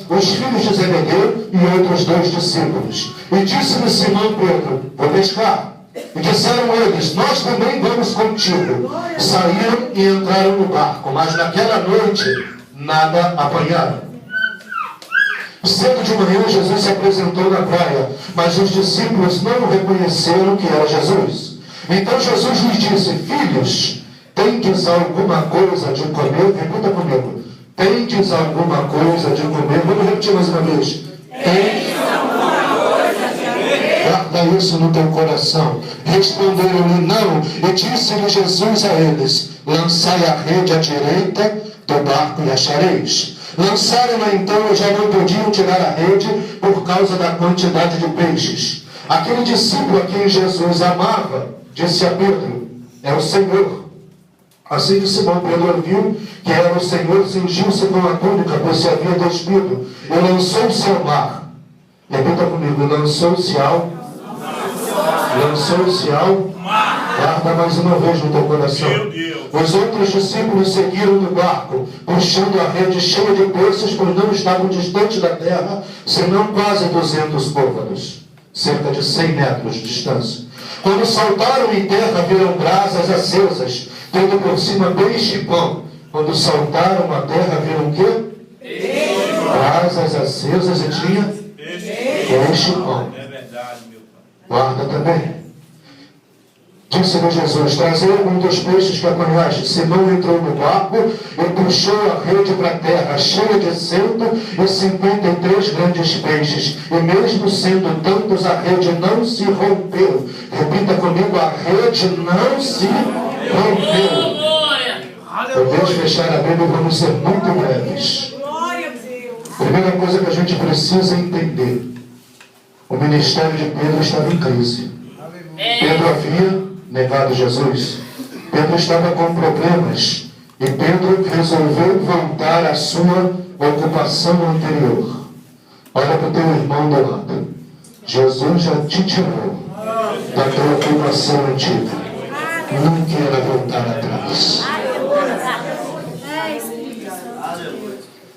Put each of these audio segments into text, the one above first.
os filhos de Zebedeu e outros 2 discípulos. E disse-lhe Simão Pedro: vou pescar. E disseram eles: nós também vamos contigo. Saíram e entraram no barco, mas naquela noite nada apanharam. Cedo de manhã Jesus se apresentou na praia, mas os discípulos não reconheceram que era Jesus. Então Jesus lhes disse: filhos, tendes alguma coisa de comer? Repita comigo: tendes alguma coisa de comer? Vamos repetir mais uma vez: tendes alguma coisa de comer? Guarda isso no teu coração. Responderam-lhe: não. E disse-lhe Jesus a eles: lançai a rede à direita do barco e achareis. Lançaram-na então e já não podiam tirar a rede por causa da quantidade de peixes. Aquele discípulo a quem Jesus amava disse a Pedro: é o Senhor. Assim que Simão Pedro viu que era o Senhor, cingiu-se com a túnica, pois se havia despido, e lançou-se ao mar. Repita comigo: lançou-se ao mar. Guarda mais uma vez no teu coração. Os outros discípulos seguiram no barco, puxando a rede cheia de peixes, pois não estavam distantes da terra, senão quase 200 côvados, cerca de 100 metros de distância. Quando saltaram em terra, viram brasas acesas, tendo por cima peixe e pão. Quando saltaram a terra, viram o quê? Brasas acesas e tinha peixe e pão. Guarda também. Disse-lhe Jesus: trazei algum dos peixes que apanhaste. Simão entrou no barco e puxou a rede para a terra, cheia de 153 grandes peixes. E mesmo sendo tantos, a rede não se rompeu. Repita comigo: a rede não se rompeu. Podemos fechar a Bíblia e vamos ser muito breves. Primeira coisa que a gente precisa entender: o ministério de Pedro estava em crise. Pedro havia negado Jesus. Pedro estava com problemas. E Pedro resolveu voltar à sua ocupação anterior. Olha para o teu irmão do lado. Jesus já te tirou da tua ocupação antiga. Não queira voltar atrás.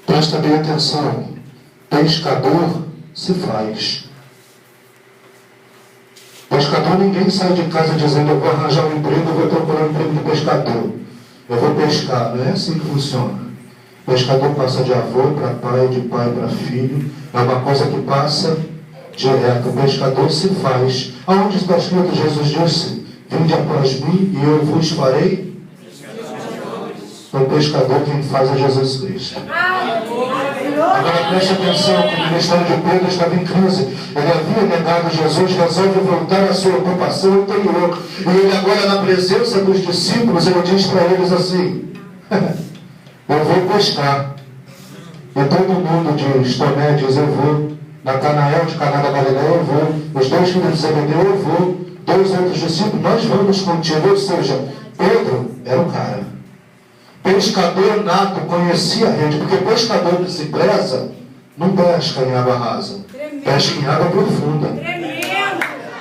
Presta bem atenção. Pescador se faz. Pescador, ninguém sai de casa dizendo: eu vou arranjar um emprego, eu vou procurar um emprego de pescador, eu vou pescar. Não é assim que funciona. Pescador passa de avô para pai, de pai para filho. É uma coisa que passa direto. O pescador se faz. Aonde está escrito? Jesus disse: vinde após mim e eu vos farei. O pescador quem faz é Jesus Cristo. Agora preste atenção que o ministério de Pedro estava em crise. Ele havia negado Jesus, resolve voltar à sua ocupação anterior. E ele agora, na presença dos discípulos, ele diz para eles assim: eu vou pescar. E todo mundo diz: Tomé diz: eu vou. Natanael de Caná da Galileia: eu vou. Os 2 filhos de Zebedeu: eu vou. 2 outros discípulos: nós vamos contigo. Ou seja, Pedro era o cara. Pescador nato, conhecia a rede, porque pescador que se preza não pesca em água rasa, pesca em água profunda.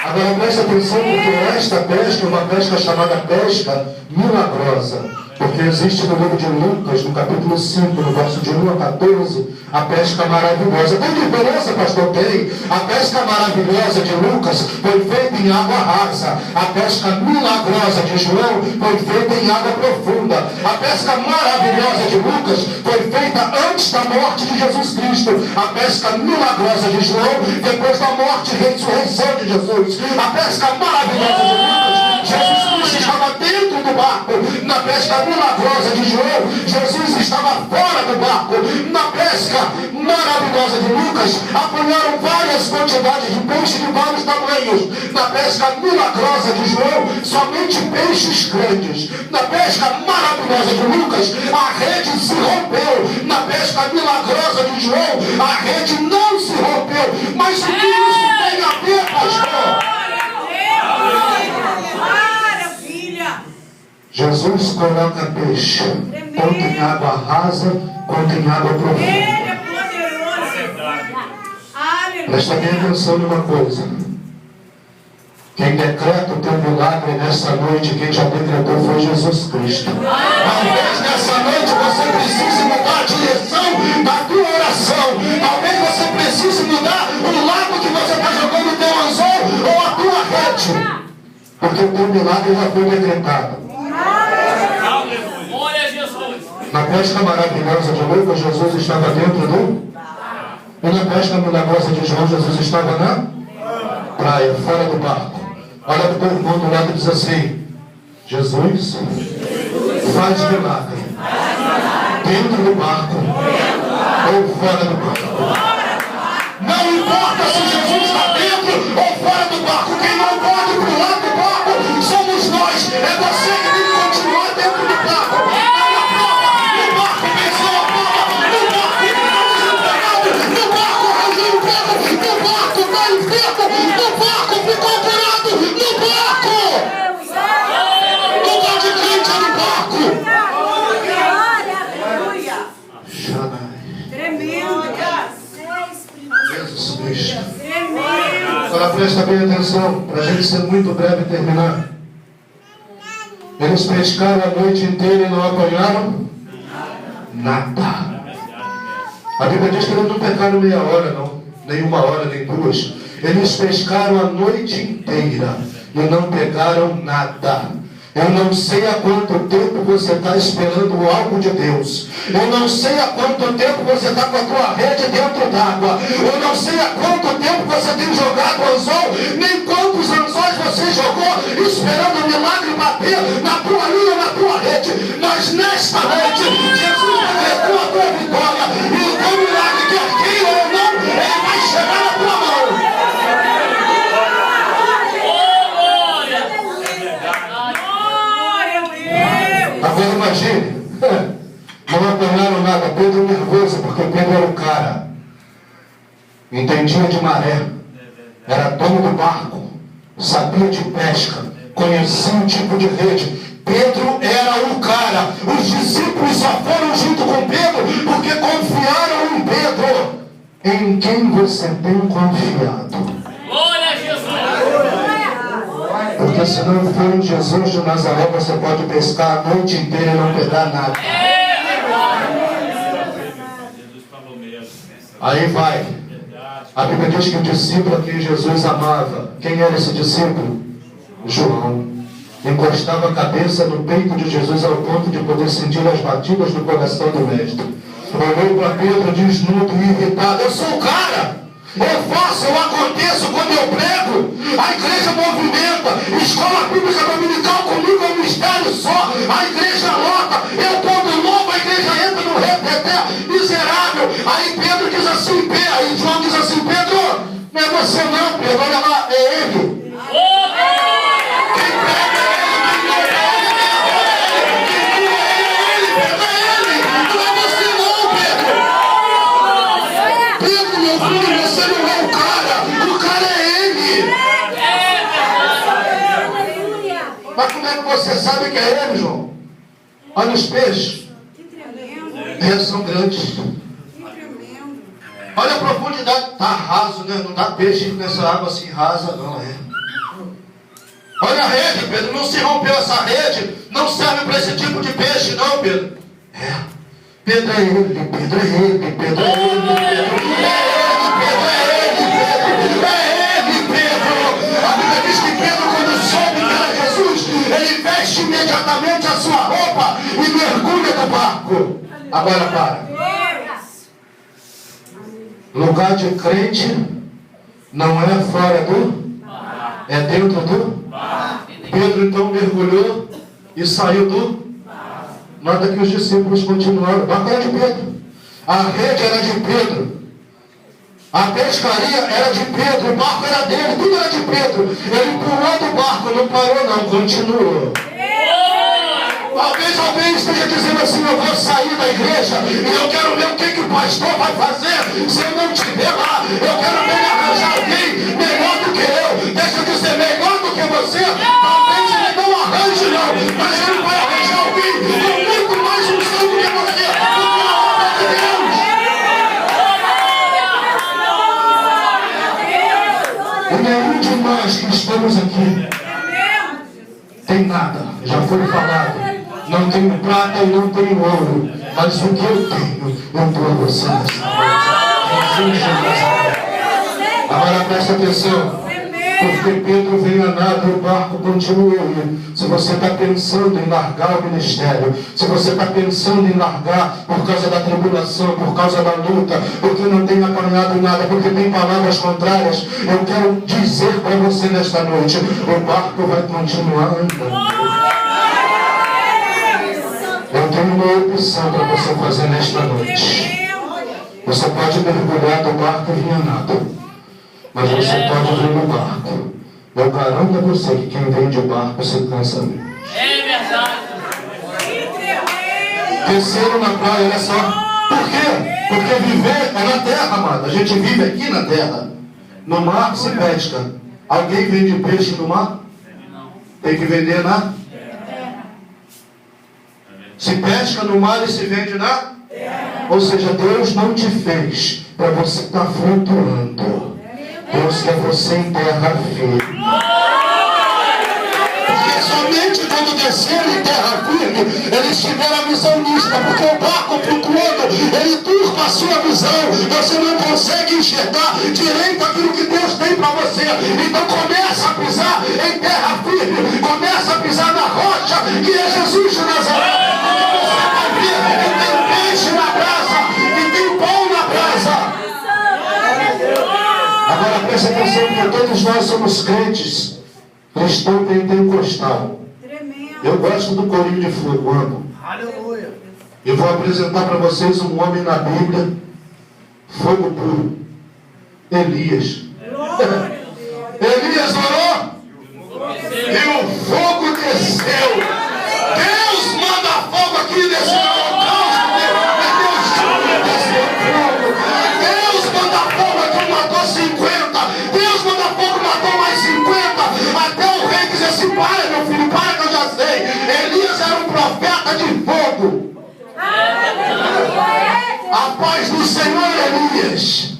Agora preste atenção, porque esta pesca é uma pesca chamada pesca milagrosa. Porque existe no livro de Lucas, no capítulo 5, no verso de 1 a 14, a pesca maravilhosa. Tem diferença, pastor? Tem. A pesca maravilhosa de Lucas foi feita em água rasa. A pesca milagrosa de João foi feita em água profunda. A pesca maravilhosa de Lucas foi feita antes da morte de Jesus Cristo. A pesca milagrosa de João, depois da morte e ressurreição de Jesus. A pesca maravilhosa de Lucas, Jesus Cristo estava dentro do barco. Na pesca milagrosa de João, Jesus estava fora do barco. Na pesca maravilhosa de Lucas, apanharam várias quantidades de peixe de vários tamanhos. Na pesca milagrosa de João, somente peixes grandes. Na pesca maravilhosa de Lucas, a rede se rompeu. Na pesca milagrosa de João, a rede não se rompeu. Mas o que isso tem a ver, pastor? Jesus coloca peixe, tanto em água rasa quanto em água profunda. Presta bem atenção numa coisa. Quem decreta o teu milagre nessa noite, quem já decretou foi Jesus Cristo. Talvez nessa noite você precise mudar a direção da tua oração. Talvez você precise mudar o lado que você está jogando o teu anzol ou a tua rede. Porque o teu milagre já foi decretado. Glória a Jesus. Na pesca maravilhosa de Lucas, Jesus estava dentro do... E na pesca milagrosa de João, Jesus estava na praia, fora do barco. Olha para o teu irmão do lado e diz assim: Jesus faz milagre dentro do barco ou fora do barco. Não importa se Jesus está dentro ou fora do barco. Quem não pode ir para o lado do barco somos nós. É você que tem que continuar dentro do barco. No barco venceu a prova. No barco está desesperado. No barco arranjou emprego. No barco está enfermo. No barco ficou curado. No barco. Lugar de crente é no barco. Jesus Cristo. Agora presta bem atenção, para a gente ser muito breve e terminar. Eles pescaram a noite inteira e não apanharam nada. A Bíblia diz que eles não pescaram meia hora, não. Nem uma hora, nem duas. Eles pescaram a noite inteira e não pegaram nada. Eu não sei há quanto tempo você está esperando algo de Deus. Eu não sei há quanto tempo você está com a tua rede dentro d'água. Eu não sei há quanto tempo você tem jogado o anzol, nem quantos anzóis você jogou esperando o milagre bater na tua linha, na tua rede. Mas nesta noite, Jesus decretou a tua vitória. E o teu milagre, quer queira ou não, ele vai chegar na tua mão. Agora imagine, não apanharam nada. Pedro nervoso, porque Pedro era o cara, entendia de maré, era dono do barco, sabia de pesca, conhecia o tipo de rede. Pedro era o cara. Os discípulos só foram junto com Pedro porque confiaram em Pedro. Em quem você tem confiado? Glória a Jesus. Porque se não for em Jesus de Nazaré, você pode pescar a noite inteira e não pegar nada. Aí vai. A Bíblia diz que o discípulo a quem Jesus amava, quem era esse discípulo? João. Encostava a cabeça no peito de Jesus ao ponto de poder sentir as batidas do coração do mestre. Olhou para Pedro desnudo e irritado: eu sou o cara! Eu faço, eu aconteço quando eu prego. A igreja movimenta. Escola bíblica dominical comigo é um mistério só. A igreja lota. Eu quando louvo, a igreja entra no reteté miserável. Aí Pedro diz assim, aí João diz assim: Pedro, não é você não, Pedro, olha lá, é ele. Quem prega é ele, quem não é ele, Pedro, é ele. Não é você não, Pedro. Pedro, meu filho, você não é o cara é ele. Mas como é que você sabe que é ele, João? Olha os peixes. Eles são grandes. Olha a profundidade. Está raso, né? Não dá peixe nessa água assim rasa, não é. Olha a rede, Pedro. Não se rompeu essa rede. Não serve para esse tipo de peixe, não, Pedro. É. Pedro é ele, Pedro é ele, Pedro é ele, Pedro é ele, Pedro é ele, Pedro é ele, Pedro. A Bíblia diz que Pedro, quando soube que era Jesus, ele veste imediatamente a sua roupa e mergulha no barco. Agora para. Lugar de crente não é fora do, é dentro do. Pedro então mergulhou e saiu do. Nota que os discípulos continuaram. O barco era de Pedro, a rede era de Pedro, a pescaria era de Pedro, o barco era dele, tudo era de Pedro. Ele pulou do barco, não parou não, continuou. Talvez alguém esteja dizendo assim: eu vou sair da igreja e eu quero ver o que o pastor vai fazer se eu não estiver lá. Eu quero ver ele arranjar alguém melhor do que eu. Deixa eu dizer, melhor do que você. Talvez ele não arranje não, mas ele vai arranjar alguém com muito mais unção do que você. Porque a obra de Deus. E nenhum de nós que estamos aqui tem nada, já foi falado. Não tenho prata e não tenho ouro, mas o que eu tenho, eu dou a você nessa noite. Jesus de Nazaré. Agora presta atenção. Porque Pedro veio a nada e o barco continuou. Se você está pensando em largar o ministério, se você está pensando em largar por causa da tribulação, por causa da luta, porque não tem apanhado nada, porque tem palavras contrárias, eu quero dizer para você nesta noite, o barco vai continuar andando. Eu tenho uma opção para você fazer nesta noite. Você pode mergulhar do barco e vir a nada. Mas você pode vir no barco. Eu garanto a você que quem vem de barco se cansa mesmo. É verdade. Desceram na praia, olha só. Por quê? Porque viver é na terra, amado. A gente vive aqui na terra. No mar se pesca. Alguém vende peixe no mar? Tem que vender na terra. Se pesca no mar e se vende na terra. Ou seja, Deus não te fez para você estar flutuando. Deus quer você em terra firme. Porque somente quando desceram em terra firme, eles tiveram a visão mista. Porque o barco flutuando, ele turva a sua visão. Você não consegue enxergar direito aquilo que Deus tem para você. Então começa a pisar em terra firme. Começa a pisar na rocha, que é Jesus de Nazaré. Você vai ver que tem peixe na brasa e tem pão na brasa. Agora presta atenção, porque todos nós somos crentes, cristão pentecostal. Eu gosto do corinho de fogo, amo. Aleluia. Eu vou apresentar para vocês um homem na Bíblia, fogo puro, Elias. Elias orou e o fogo desceu. Deus manda fogo aqui nesse holocausto. Deus manda fogo aqui, matou 50. Deus manda fogo, matou mais 50. Até o rei diz assim: para, meu filho, para que eu já sei. Elias era um profeta de fogo. A paz do Senhor, Elias.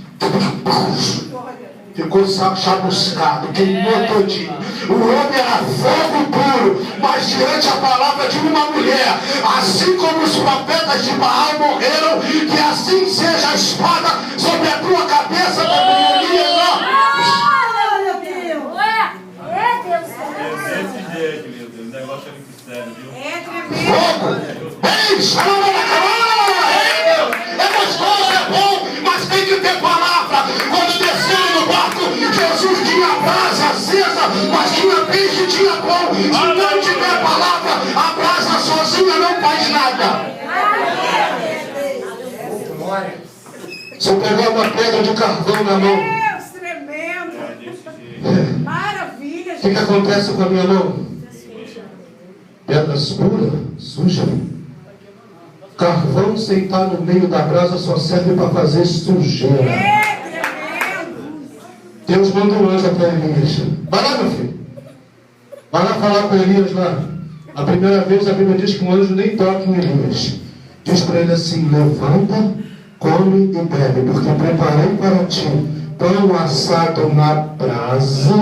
Ficou chamuscado, queimou todinho. O homem era fogo puro, mas diante a palavra de uma mulher, assim como os profetas de Baal morreram, que assim seja a espada sobre a tua cabeça também, Elias. Desse jeito, meu Deus, o negócio é muito sério, viu? Fogo! Ei, é gostoso, é bom, mas tem que ter palavra. Quando desceram no barco, Jesus tinha a brasa acesa, mas tinha peixe e tinha pão. Se não tiver palavra, a brasa sozinha não faz nada. Se eu pegar uma pedra de carvão na mão, Deus, tremendo. Maravilha, o que acontece com a minha mão? Pedra suja. Carvão sem estar no meio da brasa só serve para fazer sujeira. Deus manda um anjo para Elias. Vai lá, meu filho. Vai lá falar com Elias lá. A primeira vez a Bíblia diz que um anjo nem toca em Elias. Diz para ele assim: levanta, come e bebe, porque preparei para ti pão assado na brasa.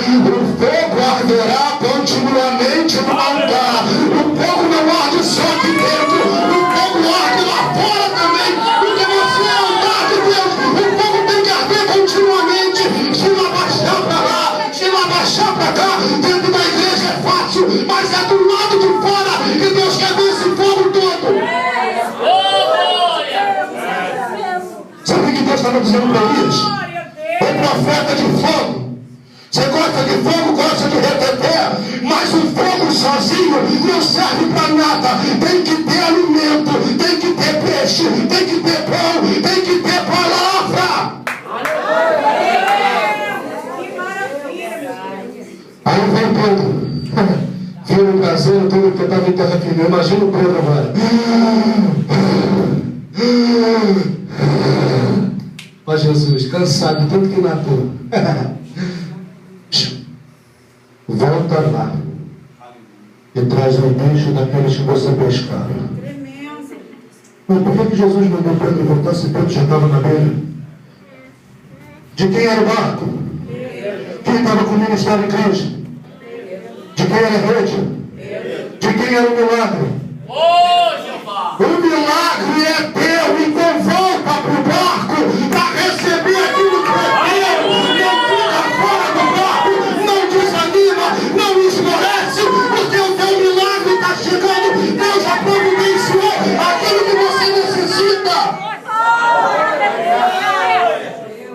O fogo arderá continuamente no altar. O fogo não arde só aqui dentro, o fogo arde lá fora também, porque você é o altar de Deus. O fogo tem que arder continuamente. Se não abaixar para lá, se não abaixar para cá, dentro da igreja é fácil, mas é do lado de fora que Deus quer ver esse fogo todo. Sabe o que Deus estava dizendo para Elias? O profeta de fogo. Você gosta de fogo, gosta de reteté, mas o fogo sozinho não serve para nada. Tem que ter alimento, tem que ter peixe, tem que ter pão, tem que ter palavra. Aí vem Pedro, viu o caseiro todo que estava em terra firme. Imagina o Pedro agora. Ó Jesus, cansado, tanto que matou. Volta lá e traz o peixe daqueles que você pescava. Mas por que Jesus mandou Pedro voltar se Pedro já estava na beira? De quem era o barco? Quem estava com o ministério em Cristo? De quem era a rede? De quem era o milagre? O milagre é teu, então volta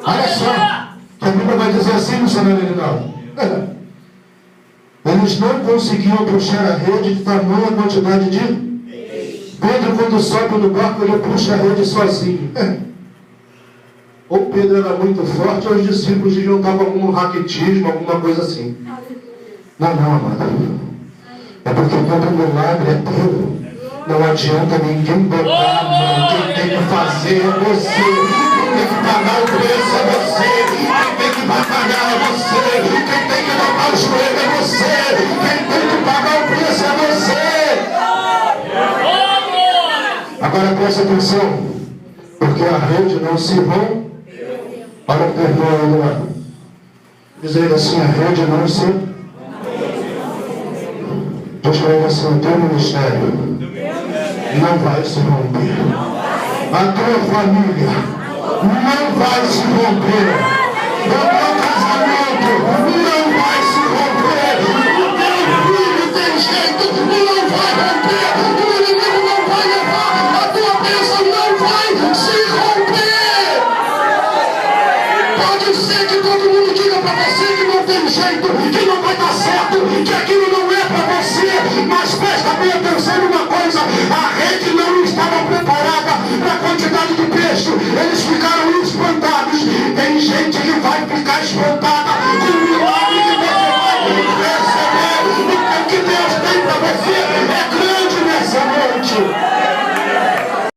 Olha só, que a Bíblia vai dizer assim, missionário Reinaldo. Eles não conseguiam puxar a rede de tamanha quantidade de Pedro, quando sobe no barco, ele puxa a rede sozinho. Ou Pedro era muito forte, ou os discípulos deviam estar com algum raquitismo, alguma coisa assim. Não, amado. É porque todo milagre é teu. Não adianta ninguém botar a mão. Quem tem que fazer é você. Quem tem que pagar o preço é você. Quem tem que batalhar é você. Quem tem que dobrar o joelho é você. Quem tem que pagar o preço é você. Agora presta atenção. Porque a rede não se rompe. Olha o perdão aí lá. Diz ele assim, a rede não se... Deus falou assim, o teu ministério não vai se romper. A tua família não vai se romper. O teu casamento não